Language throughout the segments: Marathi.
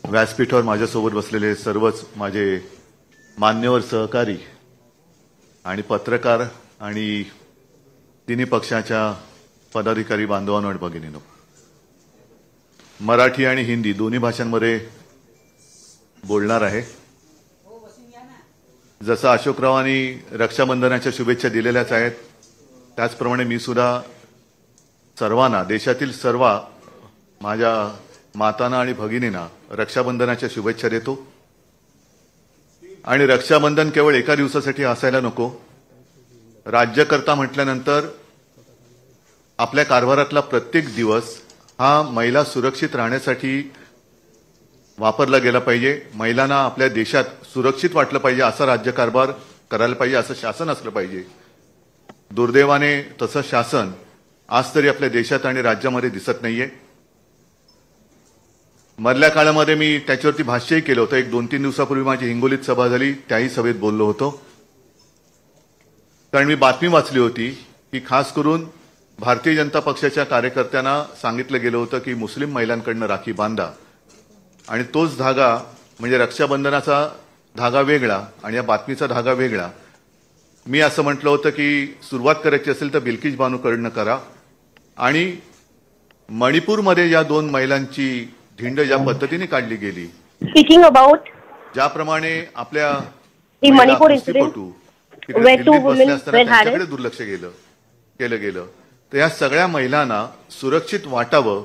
व्यासपीठावर माझ्यासोबत बसलेले सर्वच माझे मान्यवर सहकारी आणि पत्रकार आणि तिन्ही पक्षाच्या पदाधिकारी बांधवांनो आणि भगिनींनो, मराठी आणि हिंदी दोन्ही भाषांमध्ये बोलणार आहे। जसं अशोकरावांनी रक्षाबंधनाच्या शुभेच्छा दिलेल्याच आहेत, त्याचप्रमाणे मी सुद्धा सर्वांना, देशातील सर्व माझ्या मातांना आणि भगिनींना रक्षाबंधनाच्या शुभेच्छा देतो। आणि रक्षाबंधन केवळ एका दिवसासाठी असायला नको। राज्यकर्ता म्हटल्यानंतर आपल्या कारभारातला प्रत्येक दिवस हा महिला सुरक्षित राहण्यासाठी वापरला गेला पाहिजे। महिलांना आपल्या देशात सुरक्षित वाटलं पाहिजे, असा राज्यकारभार करायला पाहिजे, असं शासन असलं पाहिजे। दुर्दैवाने तसं शासन आज तरी आपल्या देशात आणि राज्यामध्ये दिसत नाहीये। मधल्या काळामध्ये मी त्याच्यावरती भाष्यही केलं होतं। एक 2-3 दिवसापूर्वी माझी हिंगोलीत सभा झाली, त्याही सभेत बोललो होतो। कारण मी बातमी वाचली होती की खास करून भारतीय जनता पक्षाच्या कार्यकर्त्यांना सांगितलं गेलं होतं की मुस्लिम महिलांकडनं राखी बांधा, आणि तोच धागा म्हणजे रक्षाबंधनाचा धागा वेगळा आणि या बातमीचा धागा वेगळा। मी असं म्हटलं होतं की सुरुवात करायची असेल तर बिल्किस बानूकडनं करा। आणि मणिपूरमध्ये या 2 महिलांची धिंड ज्या पद्धतीने काढली गेली, स्पीकिंग अबाउट ज्याप्रमाणे आपल्या Manipur incident where 2 women were त्यांच्याकडे दुर्लक्ष केलं गेलं, तर या सगळ्या महिलांना सुरक्षित वाटावं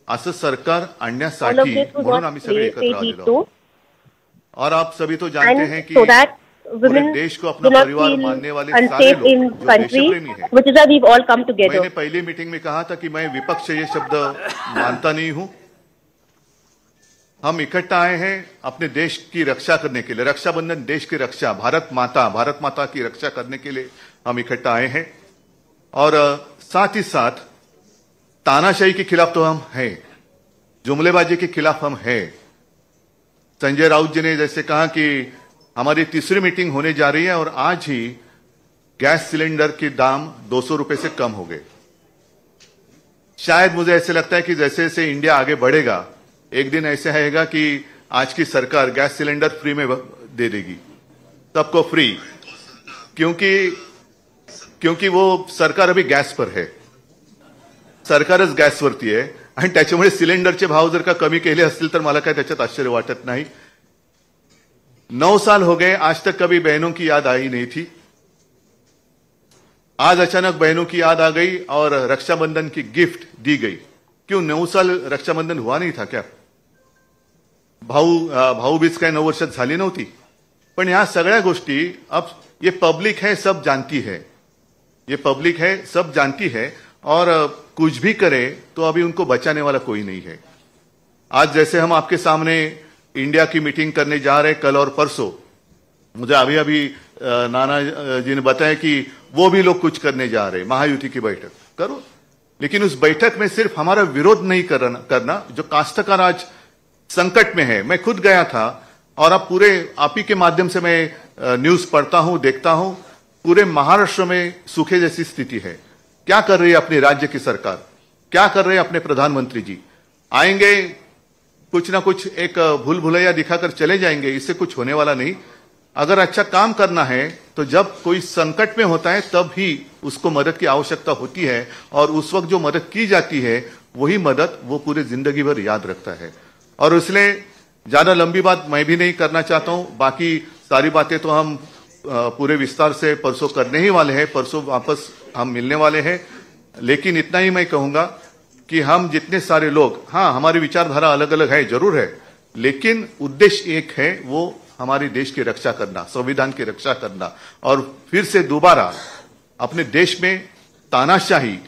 असं सरकार आणण्यासाठी म्हणून आम्ही सगळे एकत्र आलेलो आहोत। और आप सभी तो जानते हैं कि पूरे देश को अपना परिवार मानने वाले सारे लोग जो देशप्रेमी हैं, मैंने पहली मीटिंग में कहा था कि मैं विपक्ष ये शब्द मानता नहीं हूं। हम इकट्ठा आए हैं अपने देश की रक्षा करने के लिए। रक्षाबंधन देश की रक्षा, भारत माता की रक्षा करने के लिए हम इकट्ठा आए हैं। और साथ ही साथ तानाशाही के खिलाफ तो हम हैं, जुमलेबाजी के खिलाफ हम हैं। संजय राउत जी ने जैसे कहा कि हमारी 3री मीटिंग होने जा रही है और आज ही गैस सिलेंडर के दाम 200 रुपए से कम हो गए। शायद मुझे ऐसे लगता है कि जैसे जैसे इंडिया आगे बढ़ेगा, एक दिन ऐसे आएगा कि आज की सरकार गैस सिलेंडर फ्री में दे देगी, सबको फ्री, क्योंकि वो सरकार अभी गॅस पर है, सरकारच गॅसवरती आहे। आणि त्याच्यामुळे सिलेंडरचे भाव जर का कमी केले असतील तर मला काय त्याच्यात आश्चर्य वाटत नाही। 9 साल हो गए, आज तक कभी बहनों की याद आई नहीं थी। आज अचानक बहनों की याद आ गई और रक्षाबंधन की गिफ्ट दी गई। क्यों 9 साल रक्षाबंधन हुआ नहीं था क्या? भाऊबीज काय 9 वर्षात झाली नव्हती? पण ह्या सगळ्या गोष्टी अब ये पब्लिक है, सब जानती है, ये पब्लिक है, सब जानती है, और कुछ भी करे तो अभी उनको बचाने वाला कोई नहीं है। आज जैसे हम आपके सामने इंडिया की मीटिंग करने जा रहे कल और परसों, मुझे अभी नाना जी ने बताया कि वो भी लोग कुछ करने जा रहे, महायुति की बैठक करो, लेकिन उस बैठक में सिर्फ हमारा विरोध नहीं करना। जो काश्तकार आज संकट में है, मैं खुद गया था और अब पूरे आप ही के माध्यम से मैं न्यूज पढ़ता हूं, देखता हूं, पूरे महाराष्ट्र में सूखे जैसी स्थिति है। क्या कर रही है अपने राज्य की सरकार, क्या कर रहे हैं अपने प्रधानमंत्री जी? आएंगे कुछ ना कुछ एक भूल भुलैया दिखाकर चले जाएंगे, इससे कुछ होने वाला नहीं। अगर अच्छा काम करना है तो जब कोई संकट में होता है तब ही उसको मदद की आवश्यकता होती है, और उस वक्त जो मदद की जाती है वही मदद वो पूरे जिंदगी भर याद रखता है। और इसलिए ज्यादा लंबी बात मैं भी नहीं करना चाहता हूं, बाकी सारी बातें तो हम पूरे विस्तार से परसों करने ही वाले हैं, परसों वापस हम मिलने वाले हैं। लेकिन इतना ही मैं कहूंगा कि हम जितने सारे लोग, हाँ हमारी विचारधारा अलग अलग है, जरूर है, लेकिन उद्देश्य एक है, वो हमारे देश की रक्षा करना, संविधान की रक्षा करना, और फिर से दोबारा अपने देश में तानाशाही,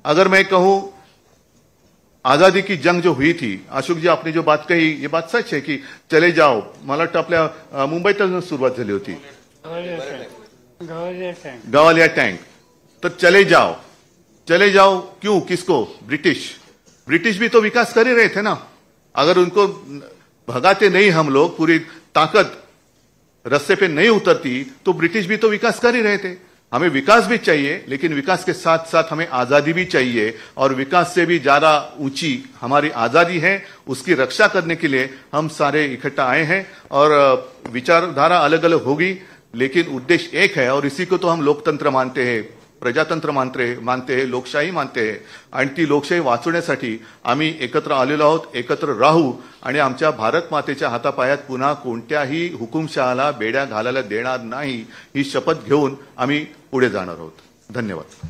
अगर मैं कहूं आजादी की जंग जो हुई थी, अशोक जी आपने जो बात कही ये बात सच है कि चले जाओ, मला वाटतं आपल्या मुंबईतच सुरुवात झाली होती, गवालिया टैंक, तो चले जाओ क्यों, किसको? ब्रिटिश भी तो विकास कर ही रहे थे ना। अगर उनको भगाते नहीं हम लोग, पूरी ताकत रस्ते पे नहीं उतरती तो ब्रिटिश भी तो विकास कर ही रहे थे। हमें विकास भी चाहिए, लेकिन विकास के साथ साथ हमें आजादी भी चाहिए, और विकास से भी ज्यादा ऊंची हमारी आजादी है। उसकी रक्षा करने के लिए हम सारे इकट्ठा आए हैं, और विचारधारा अलग अलग होगी, लेकिन उद्देश्य एक है, और इसी को तो हम लोकतंत्र मानते हैं, प्रजातंत्र मानते हैं, लोकशाही मानते हैं। आणि ती लोकशाही वाचवण्यासाठी आम्ही एकत्र आलेलो आहोत, एकत्र राहू, आणि आमच्या भारत मातेच्या हातापायात पुन्हा कोणत्याही हुकुमशहाला बेड्या घालायला देणार नाही, ही शपथ घेऊन आम्ही पुढे जाणार आहोत. धन्यवाद.